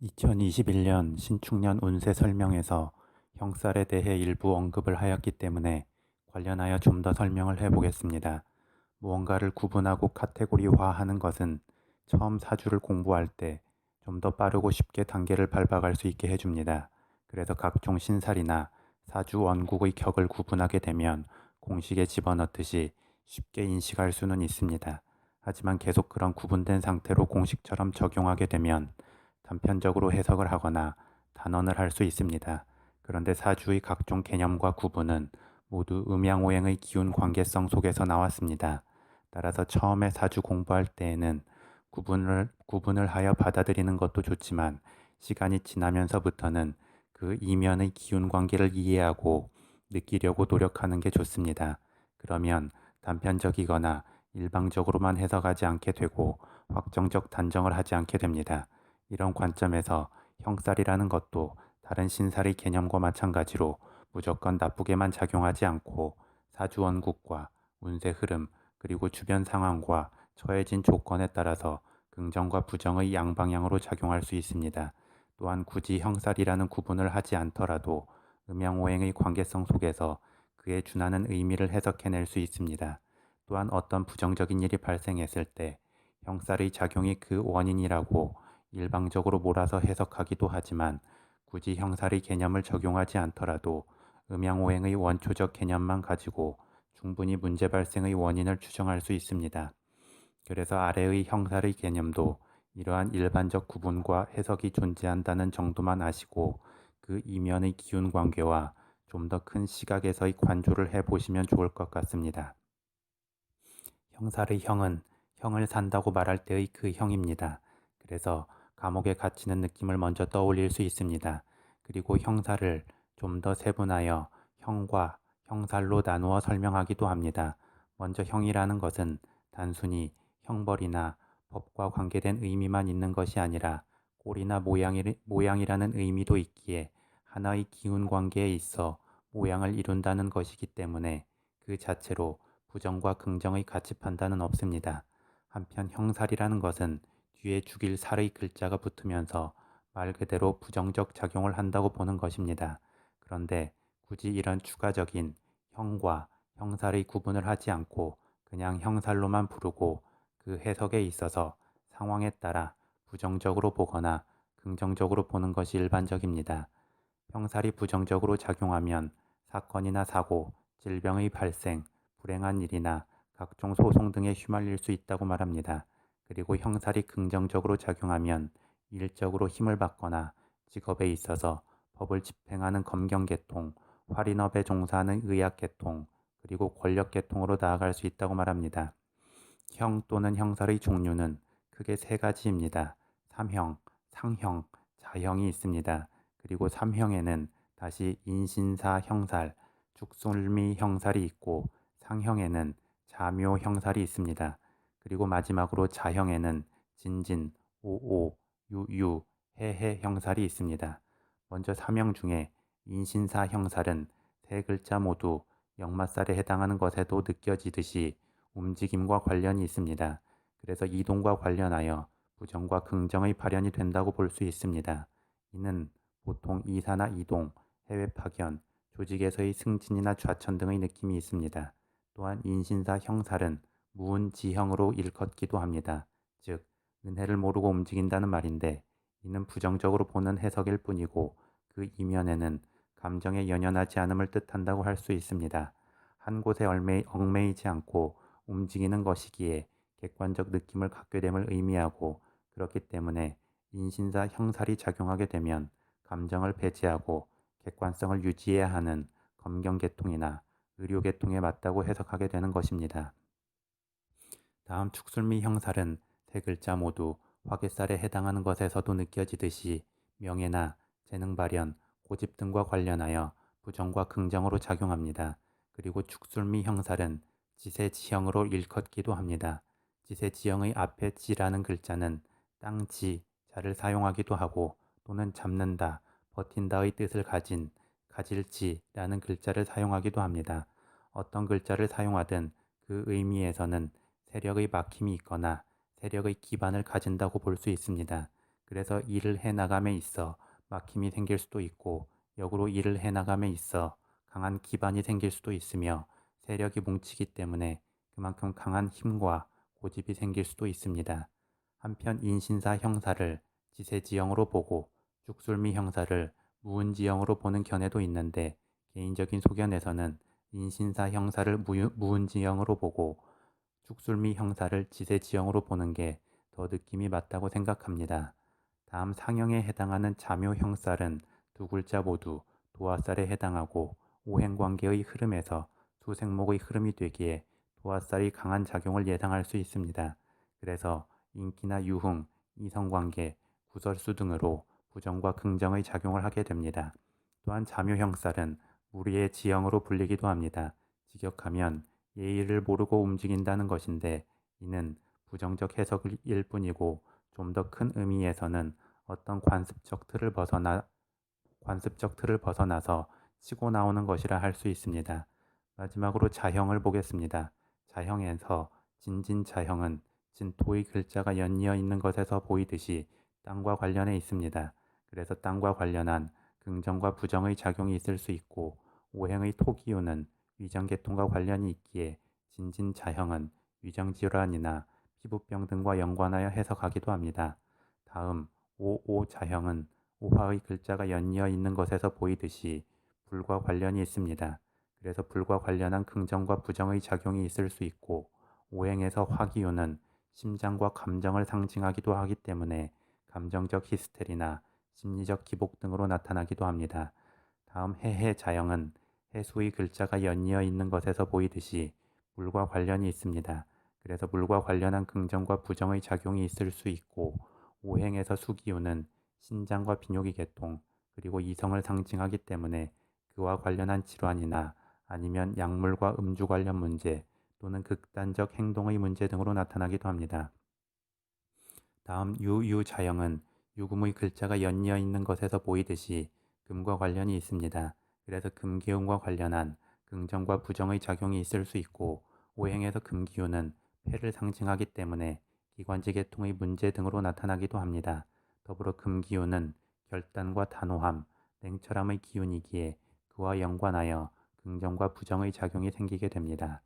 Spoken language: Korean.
2021년 신축년 운세 설명에서 형살에 대해 일부 언급을 하였기 때문에 관련하여 좀 더 설명을 해보겠습니다. 무언가를 구분하고 카테고리화하는 것은 처음 사주를 공부할 때 좀 더 빠르고 쉽게 단계를 밟아갈 수 있게 해줍니다. 그래서 각종 신살이나 사주 원국의 격을 구분하게 되면 공식에 집어넣듯이 쉽게 인식할 수는 있습니다. 하지만 계속 그런 구분된 상태로 공식처럼 적용하게 되면 단편적으로 해석을 하거나 단언을 할 수 있습니다. 그런데 사주의 각종 개념과 구분은 모두 음양오행의 기운 관계성 속에서 나왔습니다. 따라서 처음에 사주 공부할 때에는 구분을 하여 받아들이는 것도 좋지만 시간이 지나면서부터는 그 이면의 기운 관계를 이해하고 느끼려고 노력하는 게 좋습니다. 그러면 단편적이거나 일방적으로만 해석하지 않게 되고 확정적 단정을 하지 않게 됩니다. 이런 관점에서 형살이라는 것도 다른 신살의 개념과 마찬가지로 무조건 나쁘게만 작용하지 않고 사주원국과 운세 흐름 그리고 주변 상황과 처해진 조건에 따라서 긍정과 부정의 양방향으로 작용할 수 있습니다. 또한 굳이 형살이라는 구분을 하지 않더라도 음양오행의 관계성 속에서 그에 준하는 의미를 해석해낼 수 있습니다. 또한 어떤 부정적인 일이 발생했을 때 형살의 작용이 그 원인이라고 일방적으로 몰아서 해석하기도 하지만 굳이 형살의 개념을 적용하지 않더라도 음양오행의 원초적 개념만 가지고 충분히 문제 발생의 원인을 추정할 수 있습니다. 그래서 아래의 형살의 개념도 이러한 일반적 구분과 해석이 존재한다는 정도만 아시고 그 이면의 기운 관계와 좀 더 큰 시각에서의 관조를 해보시면 좋을 것 같습니다. 형살의 형은 형을 산다고 말할 때의 그 형입니다. 그래서 감옥에 갇히는 느낌을 먼저 떠올릴 수 있습니다. 그리고 형살을 좀 더 세분하여 형과 형살로 나누어 설명하기도 합니다. 먼저 형이라는 것은 단순히 형벌이나 법과 관계된 의미만 있는 것이 아니라 꼴이나 모양이라는 의미도 있기에 하나의 기운 관계에 있어 모양을 이룬다는 것이기 때문에 그 자체로 부정과 긍정의 가치 판단은 없습니다. 한편 형살이라는 것은 뒤에 죽일 살의 글자가 붙으면서 말 그대로 부정적 작용을 한다고 보는 것입니다. 그런데 굳이 이런 추가적인 형과 형살의 구분을 하지 않고 그냥 형살로만 부르고 그 해석에 있어서 상황에 따라 부정적으로 보거나 긍정적으로 보는 것이 일반적입니다. 형살이 부정적으로 작용하면 사건이나 사고, 질병의 발생, 불행한 일이나 각종 소송 등에 휘말릴 수 있다고 말합니다. 그리고 형살이 긍정적으로 작용하면 일적으로 힘을 받거나 직업에 있어서 법을 집행하는 검경계통, 활인업에 종사하는 의학계통, 그리고 권력계통으로 나아갈 수 있다고 말합니다. 형 또는 형살의 종류는 크게 세 가지입니다. 삼형, 상형, 자형이 있습니다. 그리고 삼형에는 다시 인신사 형살, 죽솔미 형살이 있고 상형에는 자묘 형살이 있습니다. 그리고 마지막으로 자형에는 진진, 오오, 유유, 해해 형살이 있습니다. 먼저 삼형 중에 인신사 형살은 세 글자 모두 역마살에 해당하는 것에도 느껴지듯이 움직임과 관련이 있습니다. 그래서 이동과 관련하여 부정과 긍정의 발현이 된다고 볼 수 있습니다. 이는 보통 이사나 이동, 해외 파견, 조직에서의 승진이나 좌천 등의 느낌이 있습니다. 또한 인신사 형살은 무운지형으로 일컫기도 합니다. 즉, 은혜를 모르고 움직인다는 말인데 이는 부정적으로 보는 해석일 뿐이고 그 이면에는 감정에 연연하지 않음을 뜻한다고 할 수 있습니다. 한 곳에 얽매이지 않고 움직이는 것이기에 객관적 느낌을 갖게 됨을 의미하고 그렇기 때문에 인신사 형살이 작용하게 되면 감정을 배제하고 객관성을 유지해야 하는 검경계통이나 의료계통에 맞다고 해석하게 되는 것입니다. 다음 축술미 형살은 세 글자 모두 화개살에 해당하는 것에서도 느껴지듯이 명예나 재능 발현, 고집 등과 관련하여 부정과 긍정으로 작용합니다. 그리고 축술미 형살은 지세지형으로 일컫기도 합니다. 지세지형의 앞에 지라는 글자는 땅지, 자를 사용하기도 하고 또는 잡는다, 버틴다의 뜻을 가진 가질지라는 글자를 사용하기도 합니다. 어떤 글자를 사용하든 그 의미에서는 세력의 막힘이 있거나 세력의 기반을 가진다고 볼 수 있습니다. 그래서 일을 해나감에 있어 막힘이 생길 수도 있고 역으로 일을 해나감에 있어 강한 기반이 생길 수도 있으며 세력이 뭉치기 때문에 그만큼 강한 힘과 고집이 생길 수도 있습니다. 한편 인신사 형사를 지세지형으로 보고 죽술미 형사를 무운지형으로 보는 견해도 있는데 개인적인 소견에서는 인신사 형사를 무운지형으로 보고 죽술미 형사를 지세지형으로 보는 게 더 느낌이 맞다고 생각합니다. 다음 상형에 해당하는 자묘 형살은 두 글자 모두 도화살에 해당하고 오행관계의 흐름에서 수생목의 흐름이 되기에 도화살이 강한 작용을 예상할 수 있습니다. 그래서 인기나 유흥, 이성관계, 구설수 등으로 부정과 긍정의 작용을 하게 됩니다. 또한 자묘 형살은 무리의 지형으로 불리기도 합니다. 직역하면 예의를 모르고 움직인다는 것인데 이는 부정적 해석일 뿐이고 좀 더 큰 의미에서는 어떤 관습적 틀을 벗어나서 치고 나오는 것이라 할 수 있습니다. 마지막으로 자형을 보겠습니다. 자형에서 진진자형은 진토의 글자가 연이어 있는 것에서 보이듯이 땅과 관련해 있습니다. 그래서 땅과 관련한 긍정과 부정의 작용이 있을 수 있고 오행의 토기운은 위장계통과 관련이 있기에 진진자형은 위장질환이나 피부병 등과 연관하여 해석하기도 합니다. 다음 오오자형은 오화의 글자가 연이어 있는 것에서 보이듯이 불과 관련이 있습니다. 그래서 불과 관련한 긍정과 부정의 작용이 있을 수 있고 오행에서 화기운은 심장과 감정을 상징하기도 하기 때문에 감정적 히스테리나 심리적 기복 등으로 나타나기도 합니다. 다음 해해자형은 해수의 글자가 연이어 있는 것에서 보이듯이 물과 관련이 있습니다. 그래서 물과 관련한 긍정과 부정의 작용이 있을 수 있고 오행에서 수기운은 신장과 비뇨기 계통 그리고 이성을 상징하기 때문에 그와 관련한 질환이나 아니면 약물과 음주 관련 문제 또는 극단적 행동의 문제 등으로 나타나기도 합니다. 다음 유유자형은 유금의 글자가 연이어 있는 것에서 보이듯이 금과 관련이 있습니다. 그래서 금기운과 관련한 긍정과 부정의 작용이 있을 수 있고 오행에서 금기운은 폐를 상징하기 때문에 기관지 계통의 문제 등으로 나타나기도 합니다. 더불어 금기운은 결단과 단호함, 냉철함의 기운이기에 그와 연관하여 긍정과 부정의 작용이 생기게 됩니다.